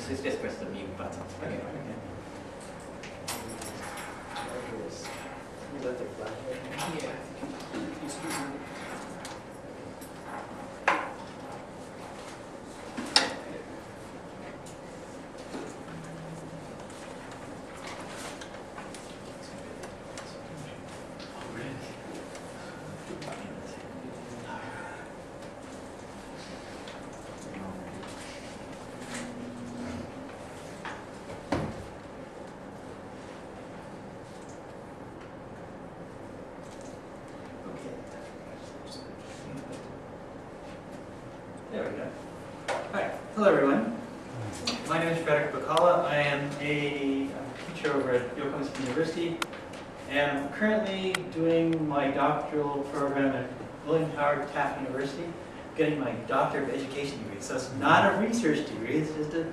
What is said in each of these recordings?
just press the mute button. Okay. You left it black right now? Yeah. There we go. Hi, hello everyone. My name is Frederick Bacala. I am a teacher over at Lakeland University, and I'm currently doing my doctoral program at William Howard Taft University, getting my Doctor of Education degree. So it's not a research degree, it's just a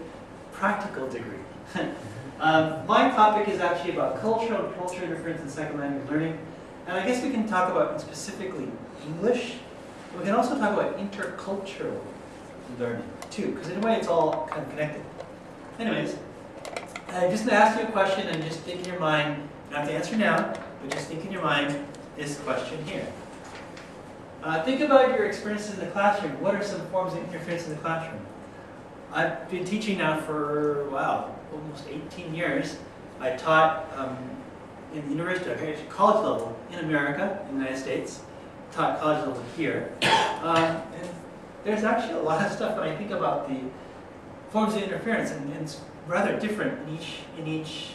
practical degree. My topic is actually about culture and culture interference in second language learning, and I guess we can talk about specifically English. We can also talk about intercultural learning too, because in a way it's all kind of connected. Anyways, I'm just going to ask you a question and just think in your mind, you don't have to answer now, but just think in your mind this question here. Think about your experiences in the classroom. What are some forms of interference in the classroom? I've been teaching now for, wow, almost 18 years. I taught in the university, actually college level in America, in the United States. Taught college level here. And there's actually a lot of stuff when I think about the forms of interference, and it's rather different in each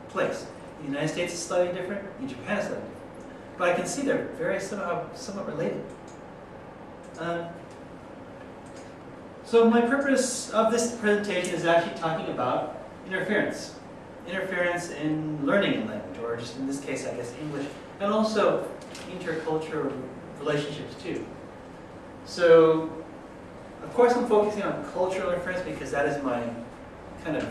place. In the United States it's slightly different, in Japan it's slightly different. But I can see they're very somewhat related. So my purpose of this presentation is actually talking about interference. Interference in learning a language, or just in this case I guess English, and also intercultural relationships too. So, of course I'm focusing on cultural interference because that is my kind of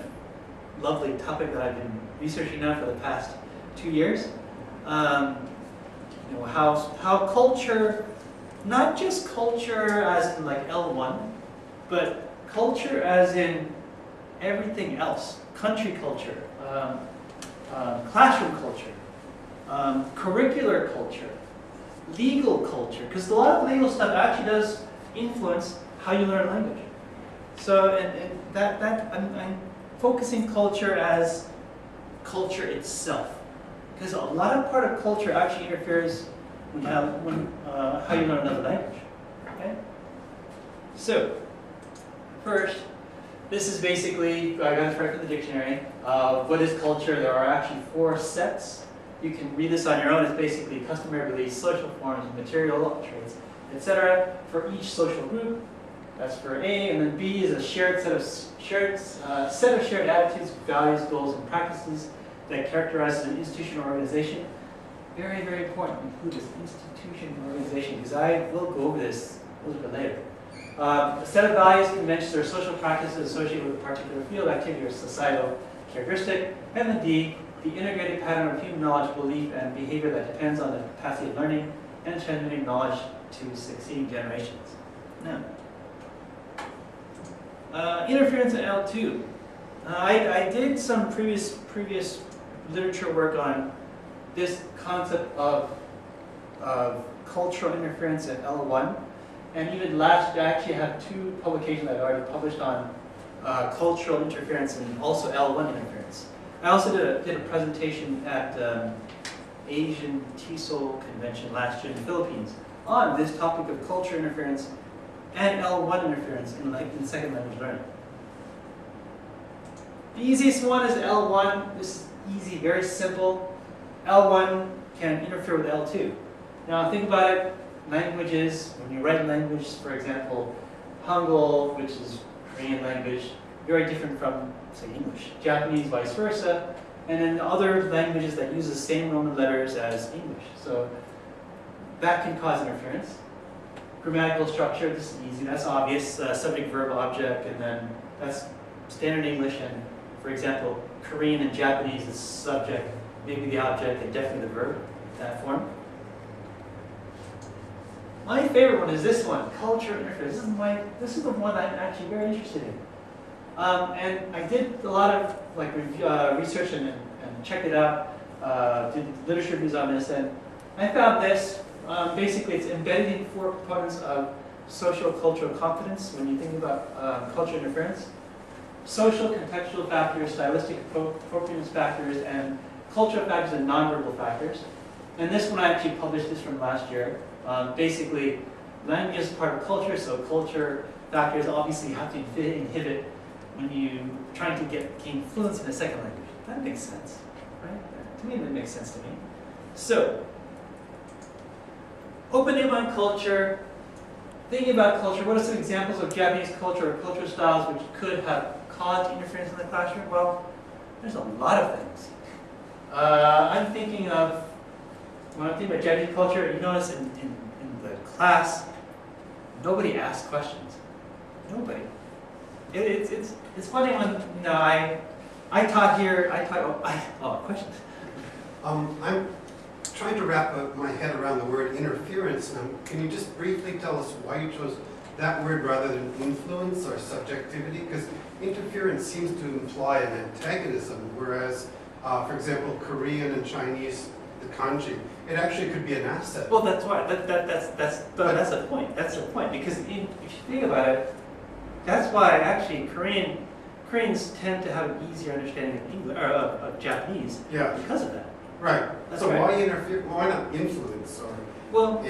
lovely topic that I've been researching now for the past 2 years. You know, how culture, not just culture as in like L1, but culture as in everything else. Country culture, classroom culture, curricular culture, legal culture, because a lot of legal stuff actually does influence how you learn language. So, and I'm focusing culture as culture itself, because a lot of part of culture actually interferes with how you learn another language. Okay. So, first, this is basically, I got it right from the dictionary. What is culture? There are actually 4 sets. You can read this on your own. It's basically customary beliefs, social forms, material traits, etc. for each social group. That's for A, and then B is a shared set of shared attitudes, values, goals, and practices that characterizes an institution or organization. Very, very important to include this institution or organization, because I will go over this a little bit later. A set of values, conventions, or social practices associated with a particular field, activity, or societal characteristic. And then D, the integrated pattern of human knowledge, belief, and behavior that depends on the capacity of learning and transmitting knowledge to succeeding generations. Now, interference in L2. I did some previous literature work on this concept of cultural interference in L1. And even last year, I actually have 2 publications that I've already published on cultural interference and also L1 interference. I also did a presentation at Asian TESOL convention last year in the Philippines on this topic of culture interference and L1 interference in second language learning. The easiest one is L1. This is easy, very simple. L1 can interfere with L2. Now think about it. Languages, when you write language, for example, Hangul, which is Korean language, very different from, say, English. Japanese, vice versa. And then other languages that use the same Roman letters as English. So that can cause interference. Grammatical structure, this is easy, that's obvious. Subject, verb, object, and then that's standard English. And for example, Korean and Japanese is subject, maybe the object, and definitely the verb, that form. My favorite one is this one, culture interference. This is the one I'm actually very interested in. And I did a lot of like research and checked it out, did literature reviews on this, and I found this. Basically, it's embedded in 4 components of social cultural competence when you think about cultural interference. Social, contextual factors, stylistic appropriateness factors, and cultural factors and nonverbal factors. And this one, I actually published this from last year. Basically, language is part of culture, so culture factors obviously have to inhibit when you're trying to gain fluency in a second language. That makes sense, right? To me, that makes sense to me. So, opening on culture, thinking about culture, what are some examples of Japanese culture or cultural styles which could have caused interference in the classroom? Well, there's a lot of things. I'm thinking of, when I'm thinking about Japanese culture, you notice in the class, nobody asks questions. Nobody. It's funny when, you know, I taught here, questions. I'm trying to wrap my head around the word interference. Can you just briefly tell us why you chose that word rather than influence or subjectivity? Because interference seems to imply an antagonism, whereas, for example, Korean and Chinese, the kanji, it actually could be an asset. Well, that's why. That's the point. That's the point. Because if you think about it, that's why actually Koreans tend to have an easier understanding of English or of Japanese. Yeah. Because of that. Right. That's so right. Why interfere? Why not influence or? Well,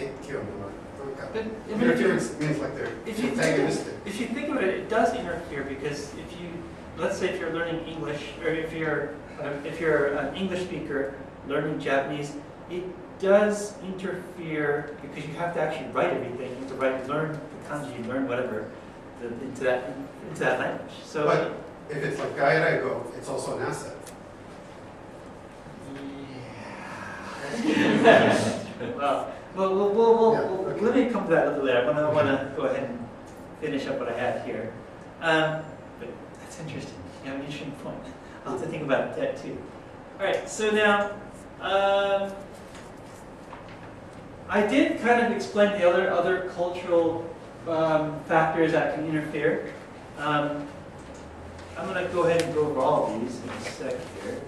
interference means like they're antagonistic. If you think about it, it does interfere because if you, let's say, if you're learning English, or if you're an English speaker learning Japanese, it does interfere because you have to actually write everything. You have to learn the kanji, learn whatever into that language. So, but if it's like gairaigo, it's also an asset. Yeah. Let me come to that a little later. I want to go ahead and finish up what I had here. But that's interesting. You have an interesting point. I'll have to think about that too. All right. So now, I did kind of explain the other cultural factors that can interfere. I'm going to go ahead and go over all of these in a second here.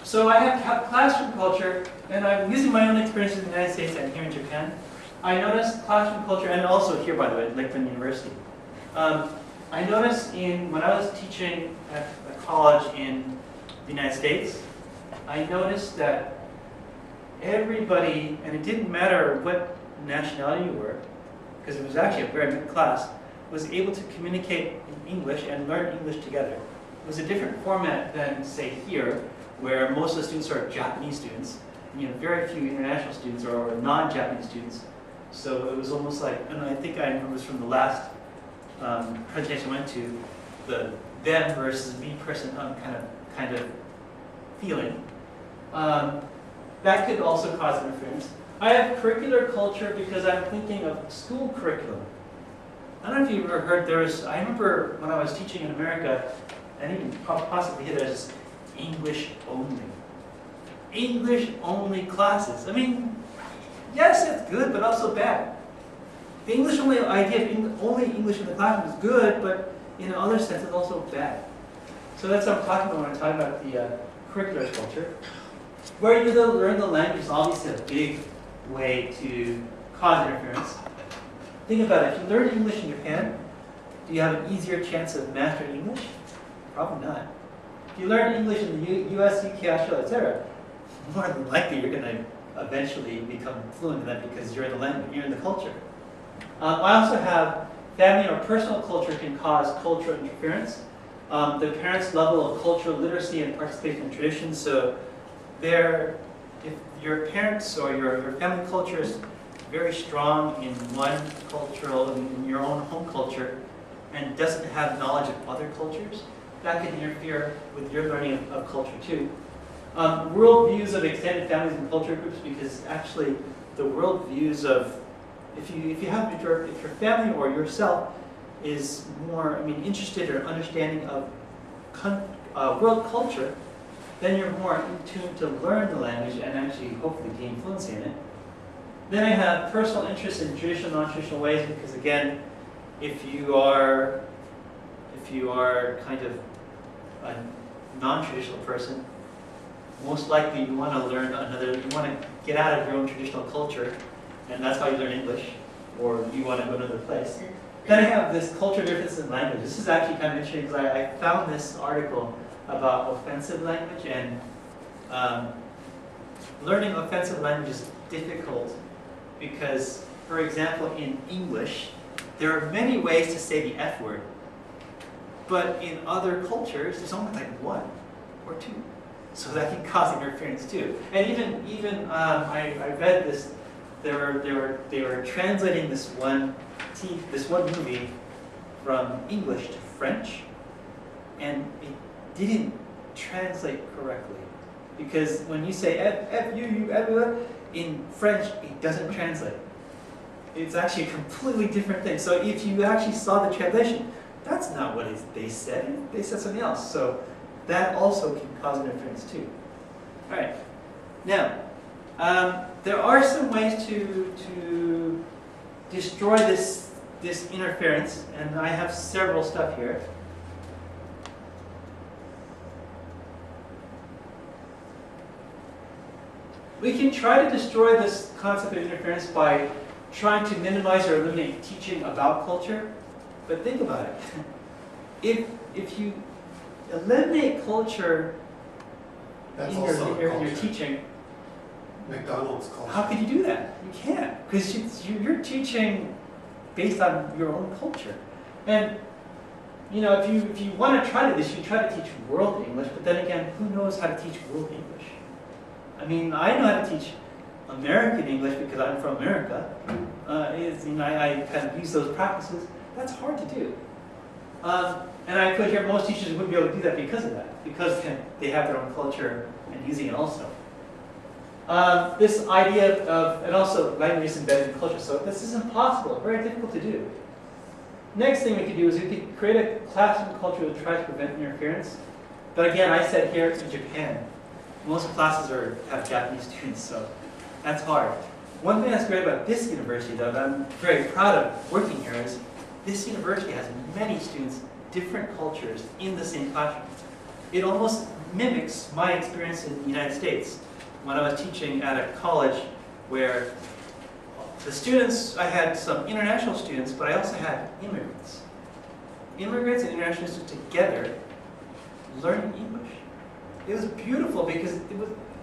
So I have classroom culture, and I'm using my own experience in the United States and here in Japan. I noticed classroom culture, and also here, by the way, at Lakeland University. I noticed when I was teaching at a college in the United States, I noticed that everybody, and it didn't matter what nationality you were, because it was actually a very good class, was able to communicate in English and learn English together. It was a different format than, say, here, where most of the students are Japanese students, and you have very few international students or non-Japanese students. So it was almost like, and I think I remember it was from the last presentation I went to, the them versus me person kind of feeling. That could also cause interference. I have curricular culture because I'm thinking of school curriculum. I don't know if you've ever heard I remember when I was teaching in America, and even possibly here, there's English only. English only classes. I mean, yes, it's good, but also bad. The English only idea of only English in the classroom is good, but in other sense, it's also bad. So that's what I'm talking about when I'm talking about the curricular culture. Where you learn the language is obviously a big way to cause interference. Think about it. If you learn English in Japan, do you have an easier chance of mastering English? Probably not. If you learn English in the US, UK, Australia, etc., more than likely you're going to eventually become fluent in that because you're in the language, you're in the culture. I also have family or personal culture can cause cultural interference. The parents' level of cultural literacy and participation in traditions. So, if your parents or your family culture is very strong in one cultural, in your own home culture, and doesn't have knowledge of other cultures, that can interfere with your learning of culture too. World views of extended families and culture groups, because actually the world views of, if your family or yourself is more, interested or understanding of world culture, then you're more in tune to learn the language and actually hopefully gain fluency in it. Then I have personal interest in traditional, non-traditional ways, because again, if you are kind of a non-traditional person, most likely you want to learn you want to get out of your own traditional culture, and that's how you learn English, or you want to go to another place. Then I have this culture difference in language. This is actually kind of interesting because I found this article about offensive language, and learning offensive language is difficult because, for example, in English, there are many ways to say the F word, but in other cultures, there's only like one or two. So that can cause interference too. And even I read this. They were translating this one movie from English to French, and it didn't translate correctly because when you say F you everywhere in French, it doesn't translate. It's actually a completely different thing. So if you actually saw the translation, that's not what they said. They said something else. So that also can cause interference too. All right. Now, there are some ways to destroy this interference, and I have several stuff here. We can try to destroy this concept of interference by trying to minimize or eliminate teaching about culture. But think about it. If you eliminate culture That's in also your teaching, McDonald's culture. how could you do that? You can't, because you're teaching based on your own culture. And you know, if you want to try to this, you try to teach world English, but then again, who knows how to teach world English? I mean, I know how to teach American English because I'm from America. I kind of use those practices. That's hard to do. And I could hear most teachers wouldn't be able to do that because of that, because they have their own culture and using it also. This idea of, and also language is embedded in culture, so this is impossible, very difficult to do. Next thing we could do is we could create a classroom culture that tries to prevent interference. But again, I said here in Japan, most classes have Japanese students, so that's hard. One thing that's great about this university, though, that I'm very proud of working here, is this university has many students, different cultures, in the same classroom. It almost mimics my experience in the United States when I was teaching at a college where the students, I had some international students, but I also had immigrants. Immigrants and international students together learning English. It was beautiful because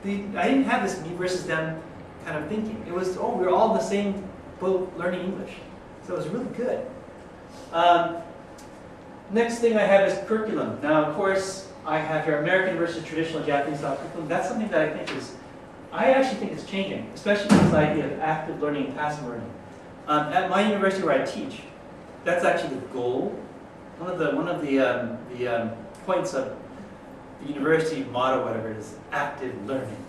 I didn't have this me versus them kind of thinking. It was, oh, we're all in the same boat learning English. So it was really good. Next thing I have is curriculum. Now, of course, I have here American versus traditional Japanese style curriculum. That's something that I actually think is changing, especially this idea of active learning and passive learning. At my university where I teach, that's actually the goal. One of the points of the university motto, whatever it is, active learning.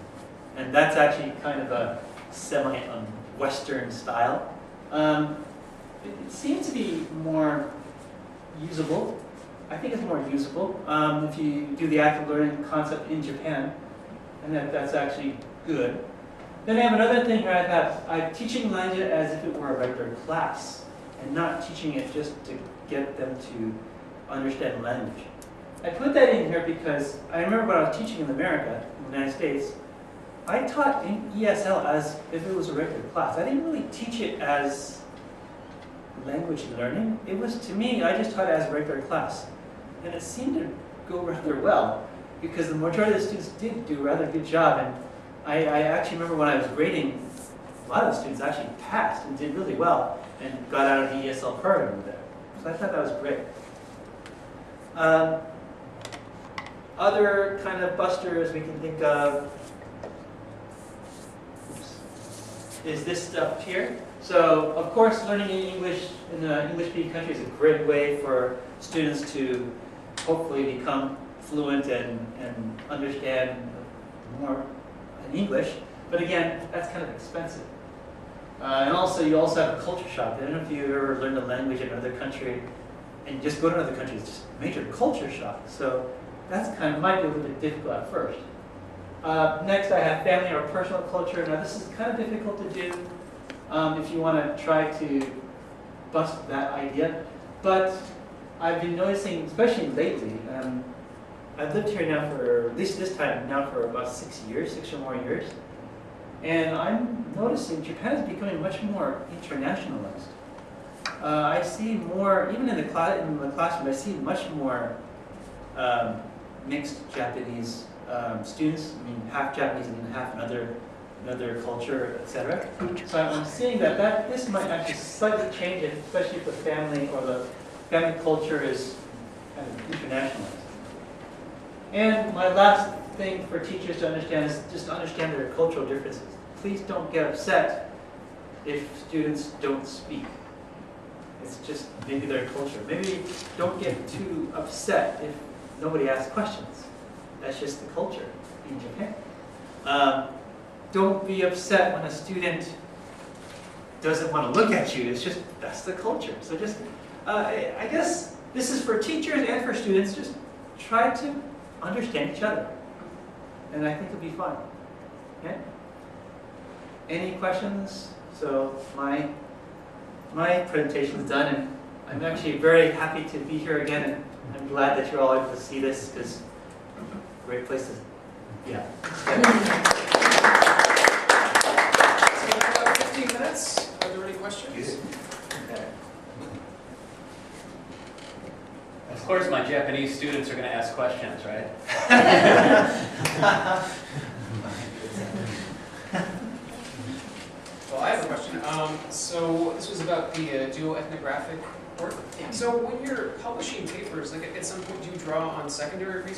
And that's actually kind of a semi-Western style. It seems to be more usable. I think it's more usable if you do the active learning concept in Japan, and that's actually good. Then I have another thing where I'm teaching language as if it were a regular class, and not teaching it just to get them to understand language. I put that in here because I remember when I was teaching in America, in the United States, I taught in ESL as if it was a regular class. I didn't really teach it as language learning. It was, to me, I just taught it as a regular class. And it seemed to go rather well because the majority of the students did do a rather good job. And I actually remember when I was grading, a lot of the students actually passed and did really well and got out of the ESL program there. So I thought that was great. Other kind of busters we can think of is this stuff here. So, of course, learning English in an English-speaking country is a great way for students to hopefully become fluent and understand more in English. But again, that's kind of expensive. And also, you also have a culture shock. I don't know if you ever learned a language in another country and just go to another country. It's just a major culture shock. So that's kind of might be a little bit difficult at first. Next, I have family or personal culture. Now, this is kind of difficult to do if you want to try to bust that idea. But I've been noticing, especially lately, I've lived here now for, at least this time, now for about 6 years, 6 or more years. And I'm noticing Japan is becoming much more internationalized. I see more, even in the classroom, I see much more mixed Japanese students. I mean, half Japanese and half another culture, etc. So I'm seeing that this might actually slightly change it, especially if the family or the family culture is kind of internationalized. And my last thing for teachers to understand is just understand their cultural differences. Please don't get upset if students don't speak. It's just maybe their culture. Maybe don't get too upset if nobody asks questions. That's just the culture in Japan. Don't be upset when a student doesn't want to look at you. It's just, that's the culture. So just, I guess this is for teachers and for students. Just try to understand each other. And I think it'll be fun. Okay? Any questions? So my presentation is done, and I'm actually very happy to be here again, and I'm glad that you're all able to see this, because great place to, yeah. So about 15 minutes. Are there any questions? Okay. Of course, my Japanese students are going to ask questions, right? Well, I have a question. So this was about the dual ethnographic work. So when you're publishing papers, like at some point, do you draw on secondary research?